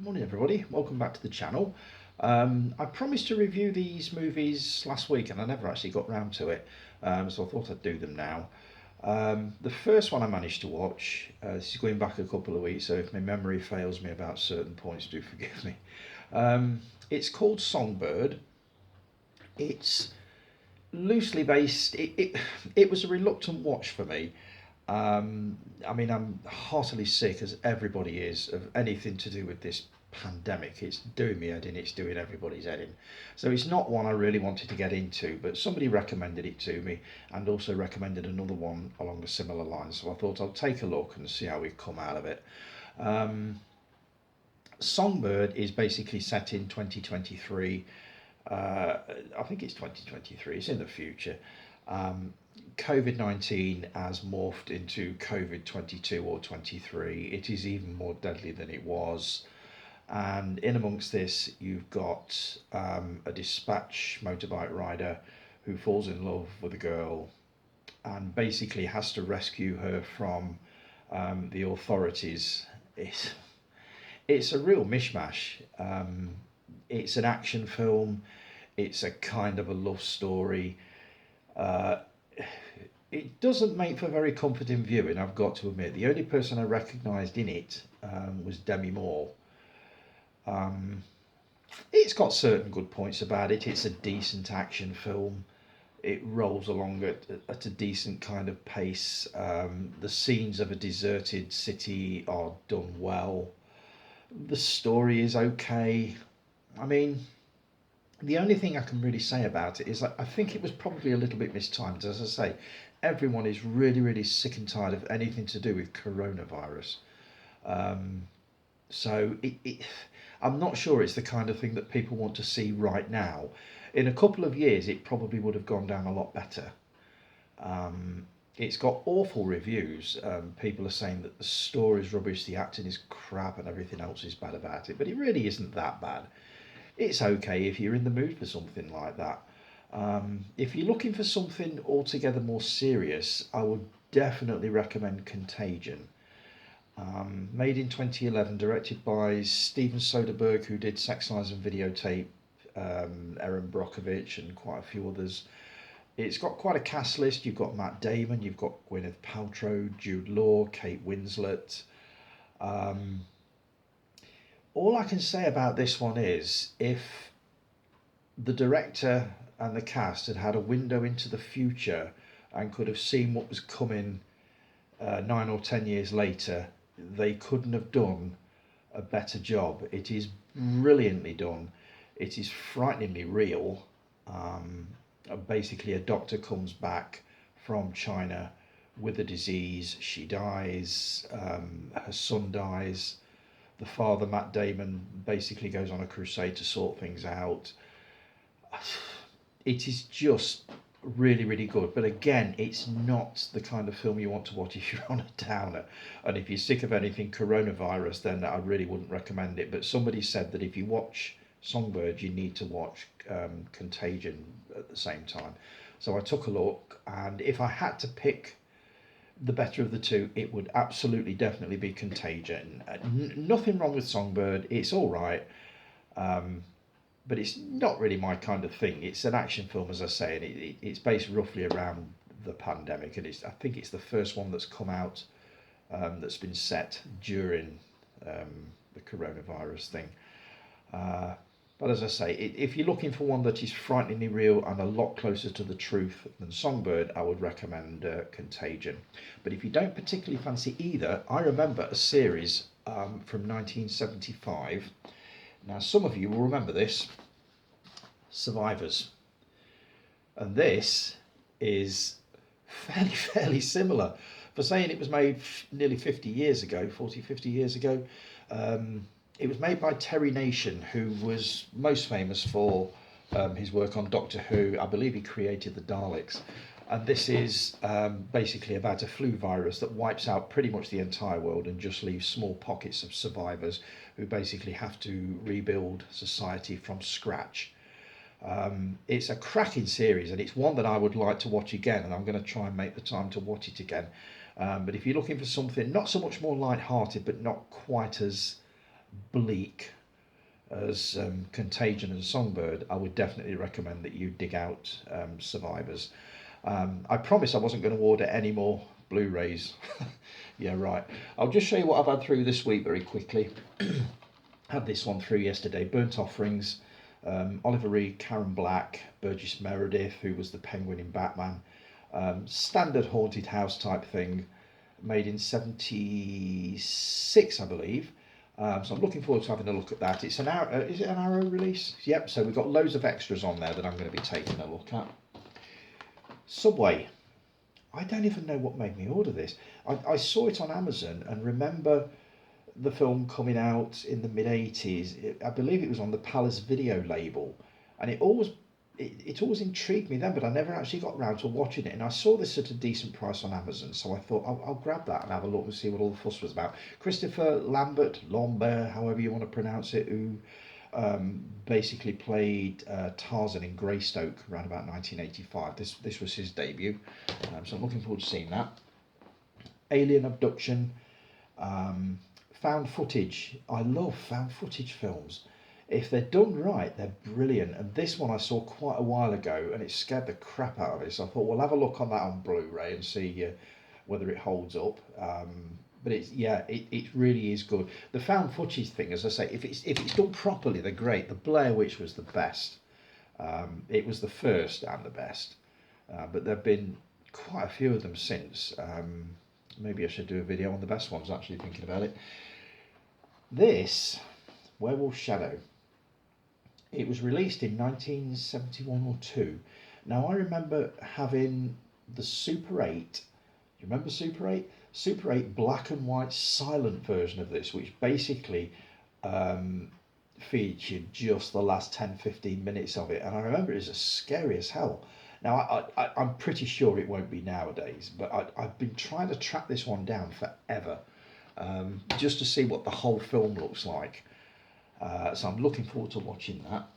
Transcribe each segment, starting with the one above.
Morning everybody, welcome back to the channel. I promised to review these movies last week and I never actually got round to it, so I thought I'd do them now. The first one I managed to watch, this is going back a couple of weeks, so if my memory fails me about certain points, do forgive me. It's called SongBird. It's loosely based, it was a reluctant watch for me. I mean, I'm heartily sick, as everybody is, of anything to do with this pandemic. It's doing me head in, it's doing everybody's head in. So it's not one I really wanted to get into, but somebody recommended it to me and also recommended another one along a similar line. So I thought I'll take a look and see how we come out of it. Um, Songbird is basically set in 2023. I think it's 2023, it's in the future. Um, COVID 19 has morphed into COVID 22 or 23. It is even more deadly than it was. And in amongst this, you've got a dispatch motorbike rider who falls in love with a girl and basically has to rescue her from the authorities. It's a real mishmash. It's an action film. It's a kind of a love story. Uh, it doesn't make for very comforting viewing, I've got to admit. The only person I recognised in it was Demi Moore. Um, it's got certain good points about it. It's a decent action film. It rolls along at a decent kind of pace. The scenes of a deserted city are done well. The story is okay. I mean, the only thing I can really say about it is that I think it was probably a little bit mistimed. As I say, everyone is really, really sick and tired of anything to do with coronavirus. Um, so I'm not sure it's the kind of thing that people want to see right now. In a couple of years, it probably would have gone down a lot better. Um, it's got awful reviews. People are saying that the story's rubbish, the acting is crap, and everything else is bad about it. But it really isn't that bad. It's okay if you're in the mood for something like that. If you're looking for something altogether more serious, I would definitely recommend Contagion. Made in 2011, directed by Steven Soderbergh, who did Sex, Lies and Videotape, Erin Brockovich, and quite a few others. It's got quite a cast list. You've got Matt Damon, you've got Gwyneth Paltrow, Jude Law, Kate Winslet. Um, all I can say about this one is if the director and the cast had had a window into the future and could have seen what was coming 9 or 10 years later, they couldn't have done a better job. It is brilliantly done. It is frighteningly real. Basically, a doctor comes back from China with a disease. She dies. Her son dies. The father, Matt Damon, basically goes on a crusade to sort things out. It is just really, really good. But again, it's not the kind of film you want to watch if you're on a downer. And if you're sick of anything coronavirus, then I really wouldn't recommend it. But somebody said that if you watch Songbird, you need to watch Contagion at the same time. So I took a look, and if I had to pick the better of the two, it would absolutely definitely be Contagion. Nothing wrong with Songbird, it's all right. Um, but it's not really my kind of thing. It's an action film, as I say, and it's based roughly around the pandemic, and I think it's the first one that's come out that's been set during the coronavirus thing. Uh, but as I say, if you're looking for one that is frighteningly real and a lot closer to the truth than Songbird, I would recommend Contagion. But if you don't particularly fancy either, I remember a series from 1975. Now, some of you will remember this, Survivors. And this is fairly similar. For saying it was made nearly 50 years ago, 40, 50 years ago, it was made by Terry Nation, who was most famous for his work on Doctor Who. I believe he created the Daleks. And this is basically about a flu virus that wipes out pretty much the entire world and just leaves small pockets of survivors who basically have to rebuild society from scratch. It's a cracking series, and it's one that I would like to watch again, and I'm going to try and make the time to watch it again. But if you're looking for something not so much more light-hearted, but not quite as bleak as Contagion and SongBird, I would definitely recommend that you dig out Survivors. I promised I wasn't going to order any more Blu-rays. Yeah, right. I'll just show you what I've had through this week very quickly. Had this one through yesterday. Burnt Offerings, Oliver Reed, Karen Black, Burgess Meredith, who was the Penguin in Batman. Standard haunted house type thing, made in '76, I believe. So I'm looking forward to having a look at that. It's an Arrow. Is it an Arrow release? Yep. So we've got loads of extras on there that I'm going to be taking a look at. Subway. I don't even know what made me order this. I saw it on Amazon and remember the film coming out in the mid-80s. I believe it was on the Palace Video label, and it always intrigued me then, but I never actually got round to watching it. And I saw this at a decent price on Amazon, so I thought I'll grab that and have a look and see what all the fuss was about. Christopher Lambert, however you want to pronounce it, who basically played Tarzan in Greystoke around about 1985. This was his debut, so I'm looking forward to seeing that. Alien Abduction, found footage. I love found footage films. If they're done right, they're brilliant. And this one I saw quite a while ago, and it scared the crap out of me. So I thought we'll have a look on that on Blu-ray and see whether it holds up. But it really is good. The found footage thing, as I say, if it's done properly, they're great. The Blair Witch was the best. It was the first and the best. But there've been quite a few of them since. Maybe I should do a video on the best ones. Actually, thinking about it. This Werewolf Shadow. It was released in 1971 or 2. Now I remember having the Super 8. You remember Super 8? Super 8 black and white silent version of this, which basically featured just the last 10-15 minutes of it. And I remember it was as scary as hell. Now I'm pretty sure it won't be nowadays, but I've been trying to track this one down forever, just to see what the whole film looks like. So I'm looking forward to watching that.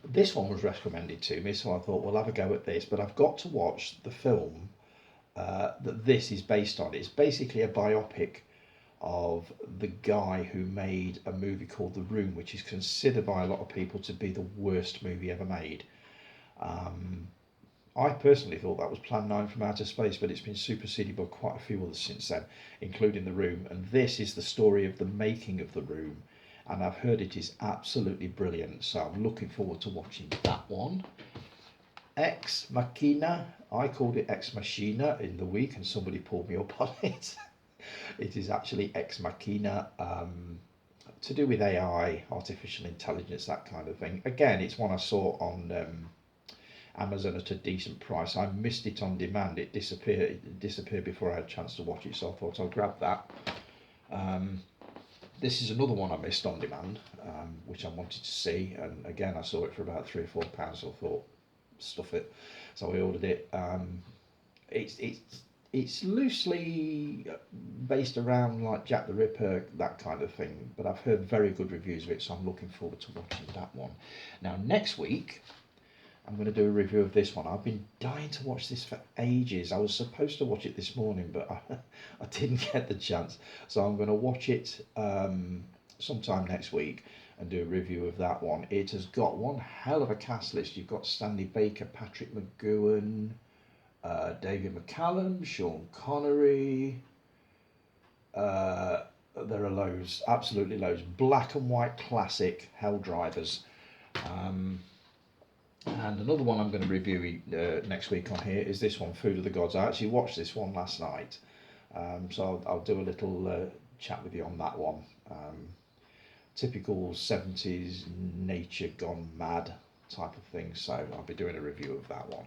This one was recommended to me, so I thought we'll have a go at this. But I've got to watch the film that this is based on. It's basically a biopic of the guy who made a movie called The Room, which is considered by a lot of people to be the worst movie ever made. I personally thought that was Plan 9 from Outer Space, but it's been superseded by quite a few others since then, including The Room. And this is the story of the making of The Room. And I've heard it is absolutely brilliant, so I'm looking forward to watching that one. Ex Machina, I called it Ex Machina in the week and somebody pulled me up on it. It is actually Ex Machina, to do with AI, artificial intelligence, that kind of thing. Again, it's one I saw on Amazon at a decent price. I missed it on demand. It disappeared before I had a chance to watch it, so I thought I'll grab that. This is another one I missed on demand, which I wanted to see, and again I saw it for about £3 or £4, so I thought, stuff it. So I ordered it. It's loosely based around like Jack the Ripper, that kind of thing, but I've heard very good reviews of it, so I'm looking forward to watching that one. Now next week I'm going to do a review of this one. I've been dying to watch this for ages. I was supposed to watch it this morning, but I didn't get the chance. So I'm going to watch it sometime next week and do a review of that one. It has got one hell of a cast list. You've got Stanley Baker, Patrick McGowan, David McCallum, Sean Connery. There are loads, absolutely loads. Black and white classic Hell Drivers. And another one I'm going to review next week on here is this one, Food of the Gods. I actually watched this one last night, so I'll do a little chat with you on that one. Typical 70s nature gone mad type of thing, so I'll be doing a review of that one.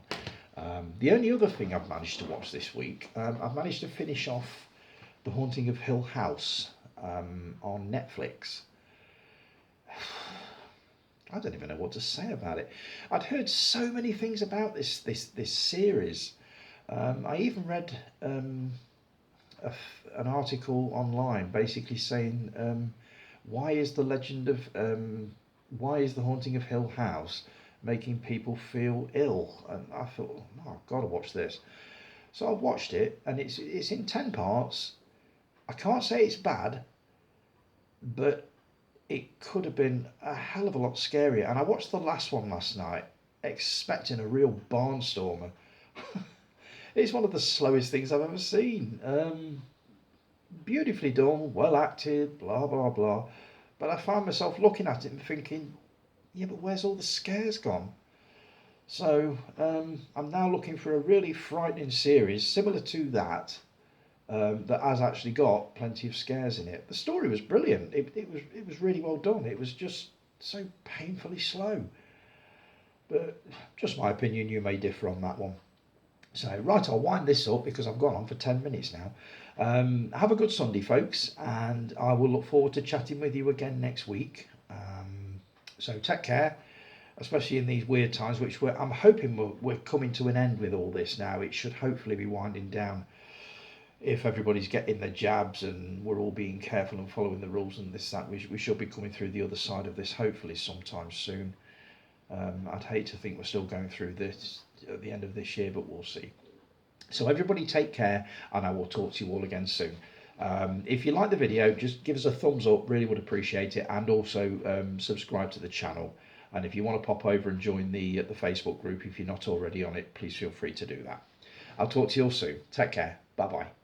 The only other thing I've managed to watch this week, I've managed to finish off The Haunting of Hill House on Netflix. I don't even know what to say about it. I'd heard so many things about this series. I even read an article online basically saying why is the Haunting of Hill House making people feel ill? And I thought, oh, I've got to watch this. So I've watched it, and it's in 10 parts. I can't say it's bad, but it could have been a hell of a lot scarier. And I watched the last one last night, expecting a real barnstormer. It's one of the slowest things I've ever seen. Beautifully done, well acted, blah blah blah. But I find myself looking at it and thinking, yeah, but where's all the scares gone? So I'm now looking for a really frightening series similar to that, that has actually got plenty of scares in it. The story was brilliant. It was really well done. It was just so painfully slow. But just my opinion, you may differ on that one. So right, I'll wind this up because I've gone on for 10 minutes now. Have a good Sunday, folks, and I will look forward to chatting with you again next week. So take care, especially in these weird times, which I'm hoping we're coming to an end with all this now. It should hopefully be winding down if everybody's getting their jabs and we're all being careful and following the rules and this, that. We should be coming through the other side of this hopefully sometime soon. I'd hate to think we're still going through this at the end of this year, but we'll see. So everybody take care, and I will talk to you all again soon. If you like the video, just give us a thumbs up, really would appreciate it, and also subscribe to the channel. And if you want to pop over and join the Facebook group, if you're not already on it, please feel free to do that. I'll talk to you all soon. Take care. Bye bye.